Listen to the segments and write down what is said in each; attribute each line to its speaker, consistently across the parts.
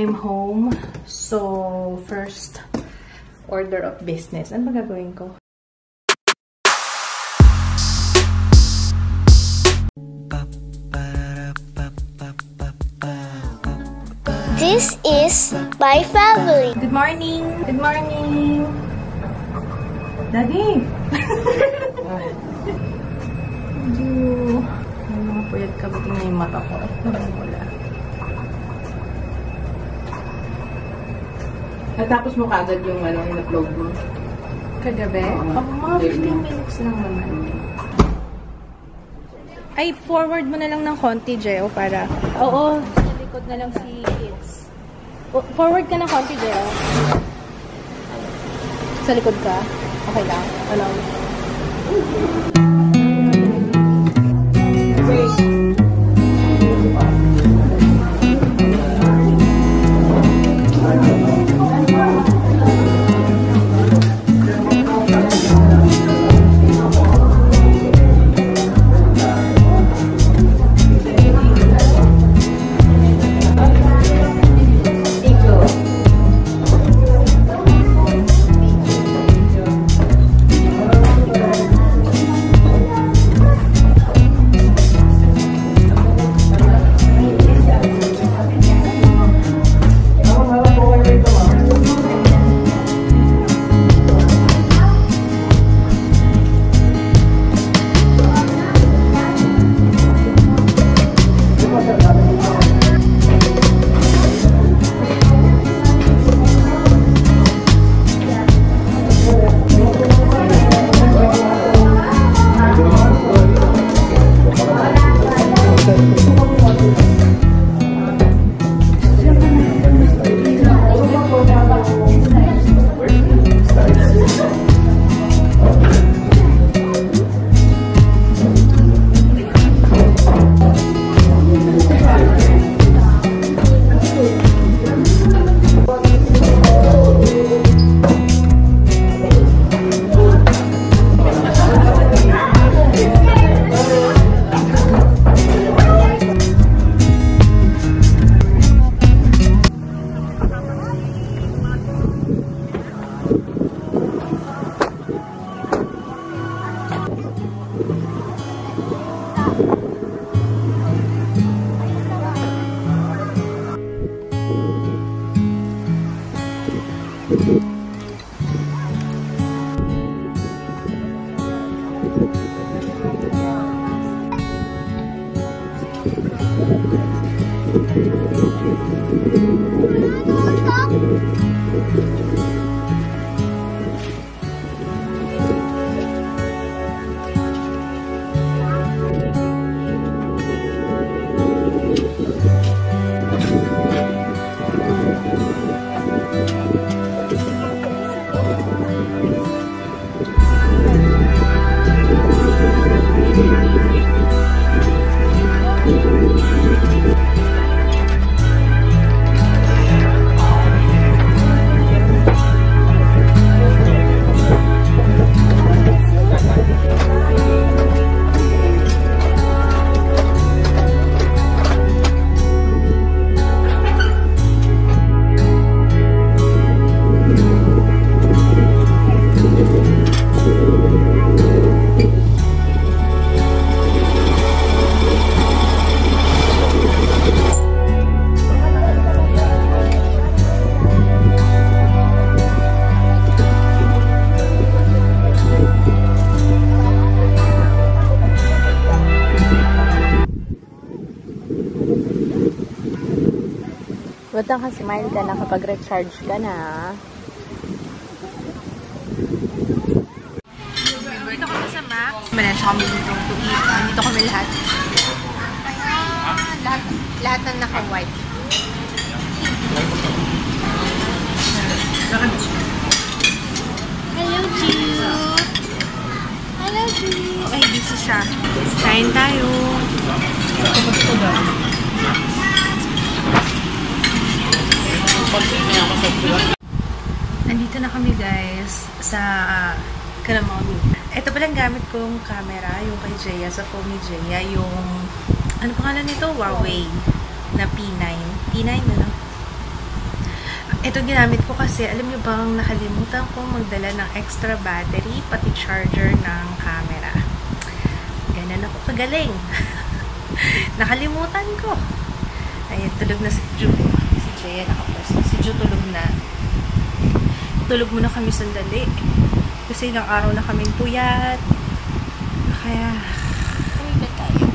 Speaker 1: I'm home. So, first order of business. Ano ba gagawin ko?
Speaker 2: This is my family.
Speaker 1: Good morning! Good morning! Daddy! Medyo... May mga puyat ka. Buti na yung mata ko. Wala.
Speaker 3: Natapos mo kagad yung in-upload mo?
Speaker 1: Kagabi? Mga 15 minutes lang naman. Ay, forward mo na lang ng konti, Jeo, para... Oo, sa likod na lang si Kids. Forward ka ng konti, Jeo. Sa likod ka? Okay lang? Wala. Ba't ang smile ka na kapag recharge ka na? Dito kami sa Max. Manensya kami dito to eat. Dito kami lahat. Lahat ng naka-white. Hello, cute! Hello, cute! Ay, busy siya. Kain tayo. Nandito na kami guys sa Kalamami. Ito palang gamit kong camera, yung kay Jaya, sa phone ni Jaya, yung ano pangalan nito? Huawei na P9. P9 ano? Ito ginamit ko kasi, alam niyo bang nakalimutan kong magdala ng extra battery, pati charger ng camera. Ganun ako kagaling. Nakalimutan ko. Ayan, tulog na si Ju. Si Jaya nakapwesto. Si Ju tulog na. Tulog muna kami sandali. Kasi ilang araw na kaming puyat. Kaya, uwi ba tayo?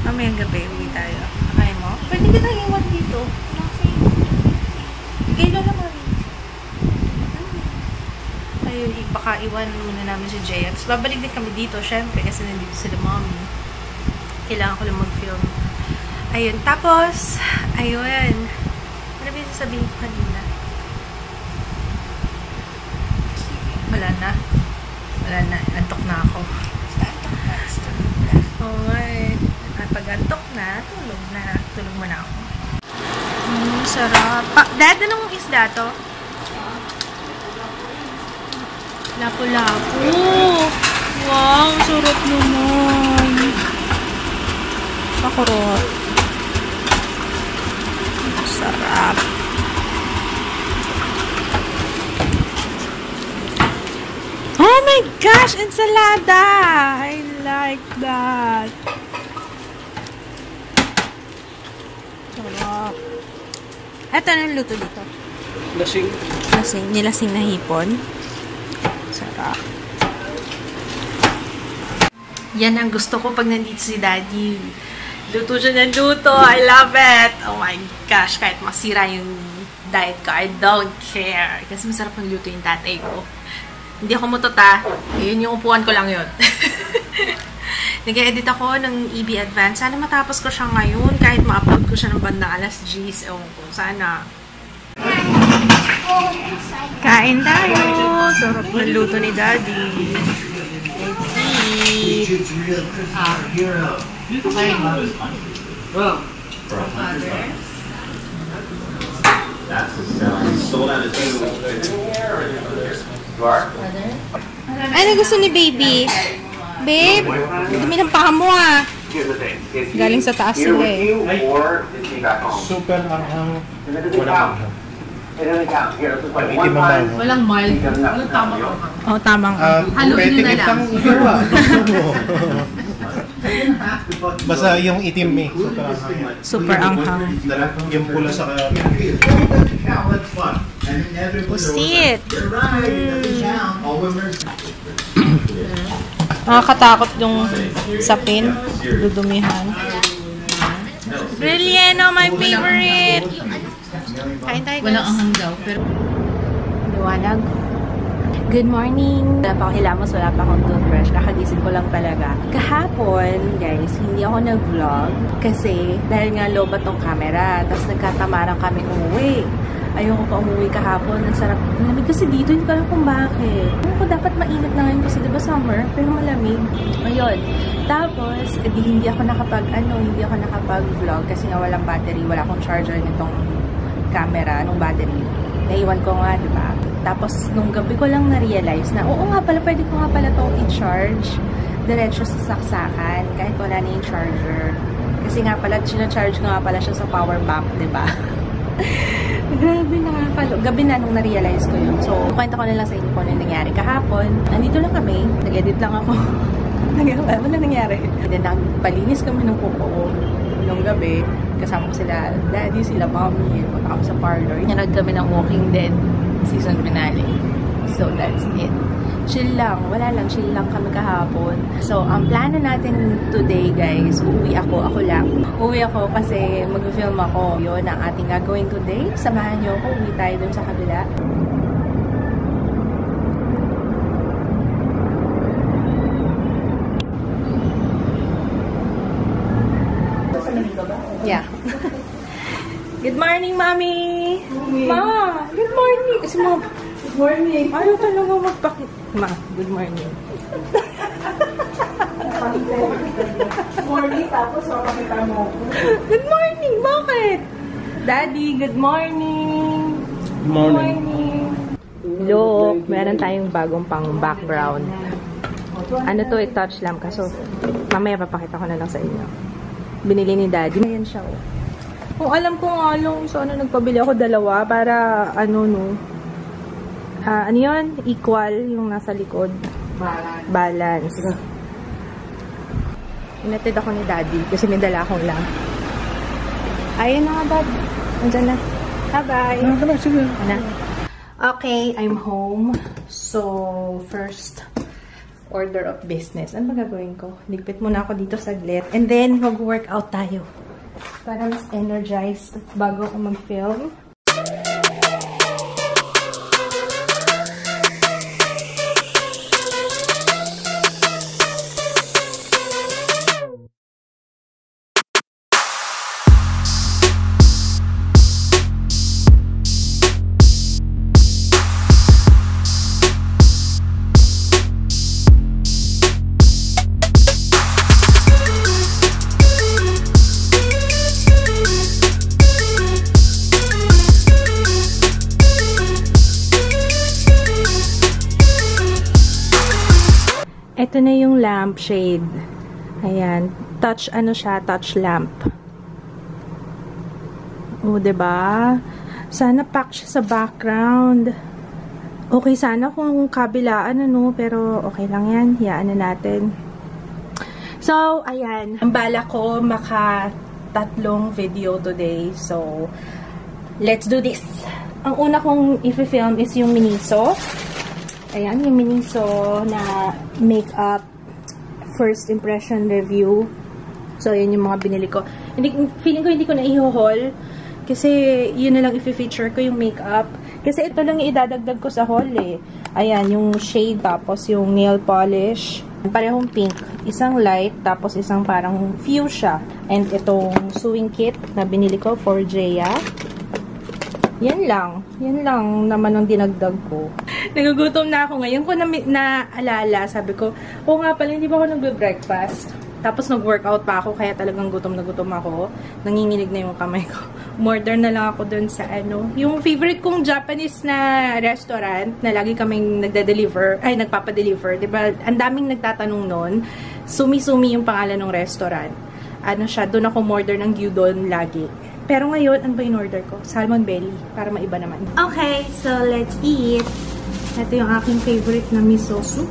Speaker 1: Mamayang gabi, uwi tayo. Kaya mo? Pwede ka tayo iwan dito. Kailan naman? Ayun, baka iwan muna namin si Jay. Tapos babalik din kami dito, syempre, kasi nandito sila mommy. Kailangan ko lang mag-film. Ayun, tapos, ayun. Ano ba yung sasabihin ko kanina? Wala na. Wala na. Antok na ako. Oo nga eh. At pag antok na, tulog na. Tulog mo na ako. Sarap. Dad, anong isda to? Lapu-lapu. Wow, sarap naman. Pakurot. Sarap. Oh my gosh, ensalada! I like that. Sarap. Ito, anong luto dito?
Speaker 4: Lasing.
Speaker 1: Lasing. Nilasing na hipon. Sarap. Yan ang gusto ko pag nandito si Daddy. Luto siya ng luto. I love it. Oh my gosh. Kahit masira yung diet ko, I don't care. Kasi masarap ng luto yung tatay ko. Hindi ako mutot Yun yung upuan ko lang yun. Nag-edit ako ng EB Advance. Sana matapos ko siya ngayon. Kahit ma-upload ko siya ng bandang alas 10. Ewan ko. Sana. Kain tayo. Sarap ng luto ni Daddy. Ano gusto ni baby? Babe, dumi ng paa mo Galing sa taas sila eh.
Speaker 4: Super anghang. Walang anghang.
Speaker 3: Walang mild. Walang tamang anghang.
Speaker 1: Oo, tamang.
Speaker 3: Haluin nyo na lang.
Speaker 4: Basta yung itim eh. Super anghang.
Speaker 1: Super anghang.
Speaker 4: Yung pula sa
Speaker 1: Pusit. Nakakatakot yung sapin. Dudumihan. Brilliant! Oh, my favorite! Kain tayo, guys.
Speaker 3: Walang anghang daw. Pero
Speaker 1: Liwanag. Good morning! Wala pa ako hilamos, wala pa akong toothbrush. Nakagising ko lang talaga. Kahapon, guys, hindi ako nag-vlog kasi dahil nga lobat tong camera. Tapos nagkatamaran kami umuwi. Ayoko pa umuwi kahapon. Ang sarap. Malamig kasi dito. Hindi ko alam kung bakit. Ano ko dapat mainit na ngayon kasi diba summer? Pero malamig. Ayun. Tapos, hindi ako nakapag-vlog kasi nga walang battery. Wala akong charger nitong camera, nung battery. Naiwan ko nga, diba? Tapos, nung gabi ko lang na-realize na, oo nga pala, pwede ko nga pala itong i-charge diretso sa saksakan kahit wala na yung charger. Kasi nga pala, charge ko nga pala siya sa power bank, diba? Grabe, nakakalo. Gabi na nung na-realize ko yun. So, kwenta ko na lang sa inyo kung ano nangyari kahapon. Nandito lang kami. Nag-edit lang ako. Wala nangyari. And then, nagpalinis kami ng kuko nung gabi. Kasama ko sila Daddy, sila Mommy. Punta kami sa parlor. Nanood kami ng Walking Dead season finale. So, that's it. Chill lang. Wala lang. Chill lang kami kahapon. So, ang plano natin today, guys, uuwi ako. Ako lang. Uuwi ako kasi mag-film ako. Yun ang ating gagawin today. Samahan nyo ako. Uwi tayo dun sa kabila. Yeah. Good morning, Mommy! Ma! Good morning! Kasi Mom, good morning! Ayaw talaga magpakit. Ma, good morning.
Speaker 3: morning, tapos makakita mo.
Speaker 1: Good morning! Bakit? Daddy, good morning!
Speaker 4: Good morning.
Speaker 1: Look, meron tayong bagong pang background. Ano to, touch lamp. Kaso, mamaya papakita ko na lang sa inyo. Binili ni Daddy. Ayan siya, oh. Kung alam ko nga lang, so ano, nagpabili ako dalawa para, ano, no, ano yun? Equal yung nasa likod. Balance. Inatid ako ni Daddy kasi may dala akong lamp. Ayun na nga, Dad. Andiyan na. Bye-bye. Okay, I'm home. So, first order of business. Ano ba gagawin ko? Ligpit muna ako dito saglit. And then, mag-workout tayo. Para mas energized bago ako mag-film. Ito na yung lampshade. Ayan. Touch, ano siya? Touch lamp. O, diba? Sana pack siya sa background. Okay sana kung kabilaan, ano, pero okay lang yan. Hayaan na natin. So, ayan. Ang bala ko, maka-3 video today. So, let's do this. Ang una kong i-film is yung Miniso. Ayan, yung Miniso na makeup first impression review. So, yun yung mga binili ko. Feeling ko hindi ko na i-haul kasi yun na lang i-feature ko yung makeup. Kasi ito lang idadagdag ko sa haul eh. Ayan, yung shade tapos yung nail polish. Parehong pink. Isang light tapos isang parang fuchsia. And itong sewing kit na binili ko for Jeya. Yan lang. Yan lang naman ang dinagdag ko. Nagugutom na ako ngayon. Ko naalala, sabi ko, oo nga pala, hindi ba ako nagbe-breakfast? Tapos nag-workout pa ako, kaya talagang gutom na gutom ako. Nanginginig na yung kamay ko. Umorder na lang ako dun sa ano. Yung favorite kong Japanese na restaurant na lagi kaming nagpapadeliver. Diba? Ang daming nagtatanong nun. Sumi-sumi yung pangalan ng restaurant. Ano siya, dun ako umorder ng gyudon lagi. Pero ngayon, ano ba in order ko? Salmon belly. Para maiba naman. Okay, so let's eat. Ito yung aking favorite na miso soup.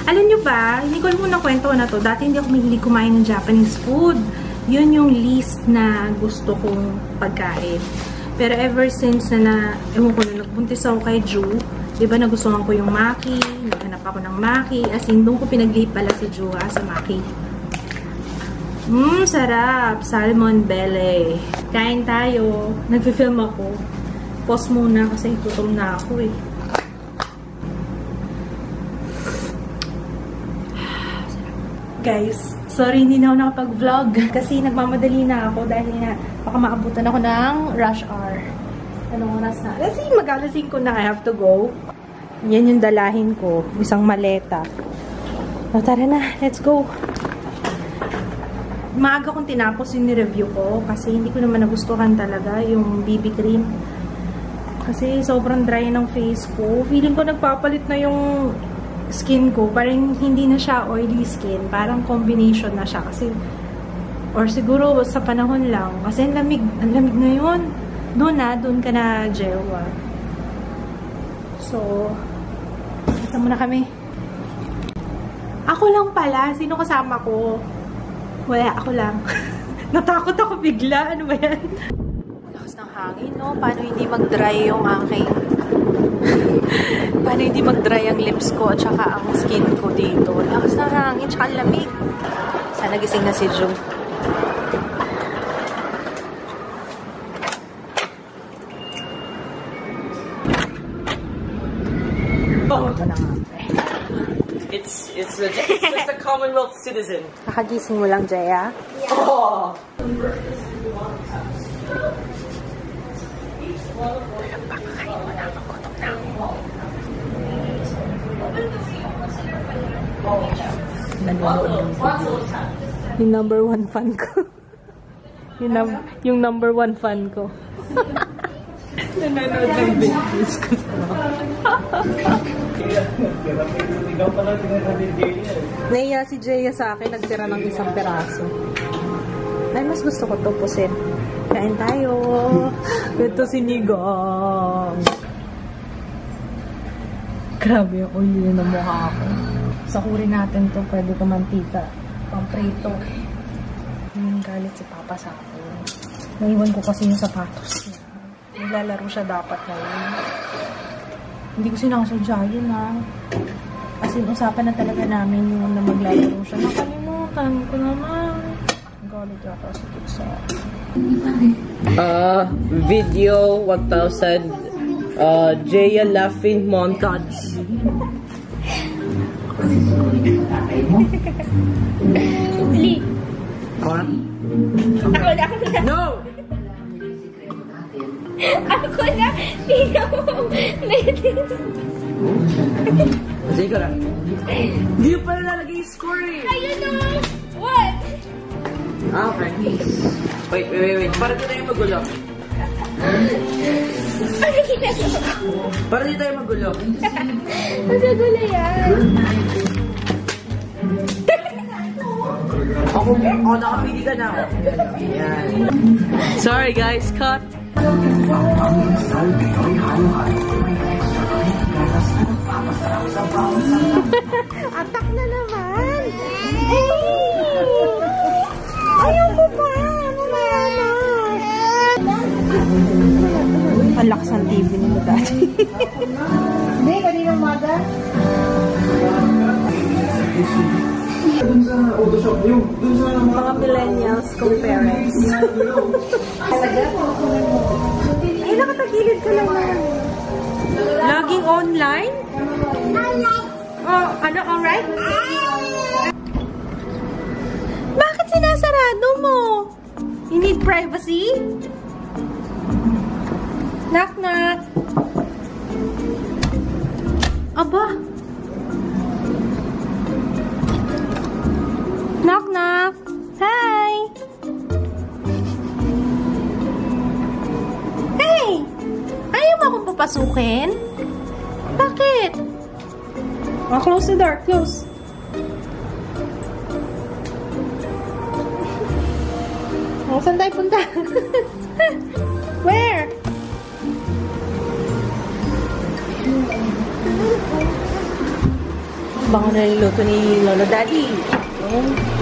Speaker 1: Alam nyo ba, hindi ko muna kwento na to. Dati hindi ako mahilig kumain ng Japanese food. Yun yung least na gusto kong pagkain. Pero ever since ewan ko na, nagbuntis ako kay Ju, diba nagustuhan ko yung maki, naghanap ako ng maki, as in, doon ko pinaglihip pala si Ju sa maki. Sarap! Salmon belly. Kain tayo. Nagfi-film ako. Pause muna kasi gutom na ako eh. Guys, sorry hindi na ako nakapag-vlog kasi nagmamadali na ako dahil nga baka maabutan ako ng rush hour. Anong oras na? Kasi mag-alasing ko na, I have to go. Yan yung dalahin ko. Isang maleta. O, tara na. Let's go. Maaga kong tinapos yung ni-review ko kasi hindi ko naman nagustuhan talaga yung BB cream. Kasi sobrang dry ng face ko. Feeling ko nagpapalit na yung skin ko. Parang hindi na siya oily skin. Parang combination na siya kasi or siguro sa panahon lang. Kasi ang lamig na yun. Doon ka na jewa. So, isa muna kami. Ako lang pala. Sino kasama ko? Wala, ako lang. Natakot ako bigla. Ano ba yan? Lakas ng hangin, no? Paano hindi mag-dry yung aking... Paano hindi mag-dry ang lips ko at saka ang skin ko dito? Lakas ng hangin, tsaka lamig. Sana gising na si Ju. Oh, ito na nga.
Speaker 5: It's just a Commonwealth citizen.
Speaker 1: Nakagising mo lang, Jeya?
Speaker 5: Yeah. Oh.
Speaker 1: Pakakain mo na, magkutom na ako. Nanonood ng video. Yung number 1 fan ko. yung number 1 fan ko. Nanonood ng videos ko sa Naiya si Jeya sa akin, nagtira ng isang peraso. Ay, mas gusto ko to pusin. Kain tayo. Ito sinigang. Grabe yung oily na mukha ko. Sakurin natin to. Pwede ko mantika. Pamprito. Yung galit si Papa sa akin. Naiwan ko kasi yung sapatos niya. Naglalaro siya dapat ngayon. Hindi ko sinasadya yun ha. Kasi usapan na talaga namin yung na maglalaro siya. Nakalimutan ko naman. Galit yata si Kitsa.
Speaker 5: Video 1000. Jaya laughing montage.
Speaker 2: Lee.
Speaker 5: What?
Speaker 2: Ako na.
Speaker 5: No!
Speaker 2: Ako na. Tingnan mo.
Speaker 5: Sige ka lang. Hindi pa nalalagay yung score eh.
Speaker 2: Ayun o. What?
Speaker 5: Okay. Wait. Para di tayo magulo. Para di tayo magulo.
Speaker 2: Magugulo yan.
Speaker 5: Ako, nakapili ka na. Yan. Sorry guys, cut.
Speaker 1: Atak na naman! Ayaw ko pa! Ang lakas ng TV nila dati. Hindi, kanina umaga. Mga millennials kong parents. Ay, nakatagilid ka lang naman. Laging online? Oh, ano, alright? Bakit sinasarado mo? You need privacy? Knock, knock. Aba. Knock, knock. Hi. Hey! Ayaw mo akong papasukin? Bakit? Oh, close the door. Close. Oh, saan tayo punta? Where? Bango na niluto ni Lolo Daddy.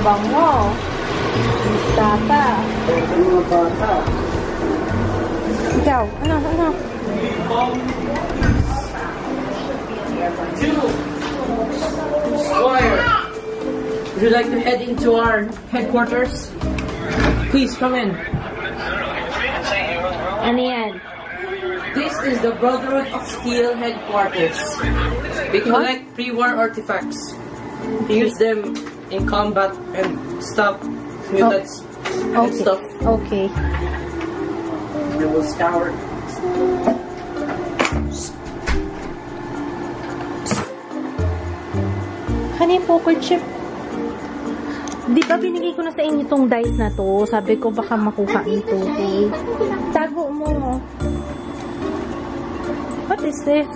Speaker 1: Bango. Tata. Ikaw, ano?
Speaker 5: Squire, would you like to head into our headquarters? Please come in.
Speaker 1: Ano yan?
Speaker 5: This is the Brotherhood of Steel headquarters. We collect pre-war artifacts to use them in combat and stop mutants and stuff.
Speaker 1: Okay.
Speaker 5: We will scour.
Speaker 1: Ano yung poker chip? Di ba binigay ko na sa inyo itong dice na to? Sabi ko baka makuha nito. Okay? Tago mo. What is this?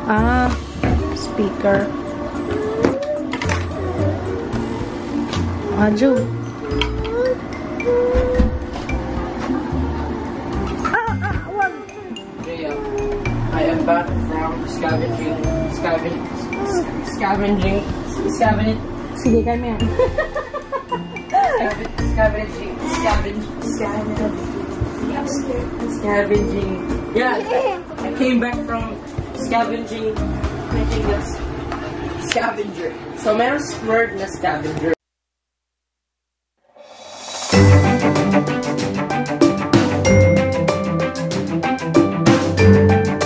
Speaker 1: Ah, speaker. Ajo. Wag.
Speaker 5: I am back from scavenging.
Speaker 1: Sige, kami yan.
Speaker 5: Scavenging. Yeah, I came back from scavenging. I think that's scavenger. So, meron word na scavenger.